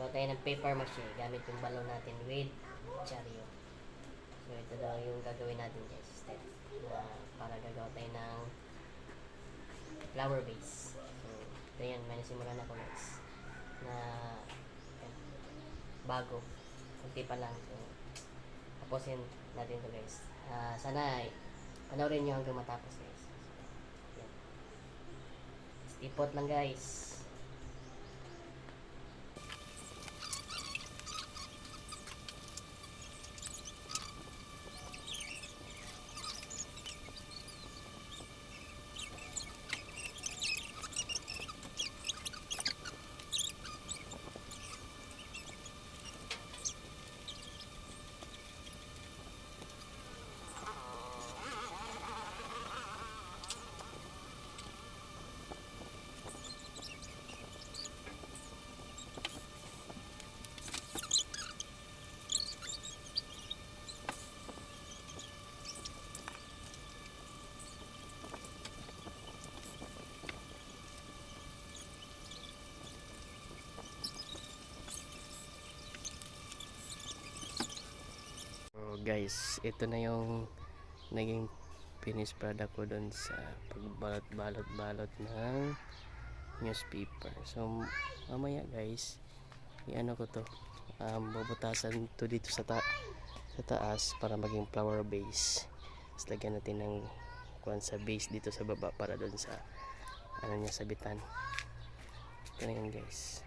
Gagawa tayo ng paper mache gamit yung balon natin with charyo. So ito daw yung gagawin natin guys, step na para gagawa tayo ng flower base. So ito yan, may nasimulan ako guys na yan, bago, kunti pa lang. So tapusin natin to guys. Sana panoorin nyo hanggang matapos guys. So, yan. Stipot lang guys. So guys, ito na yung naging finished product ko dun sa pagbalot-balot ng newspaper. So mamaya guys, i-ano ko to, bubutasan to dito sa taas para maging flower base. Tapos lagyan natin ng kuwan sa base dito sa baba para dun sa ano niya, sabitan. Ito na yun guys.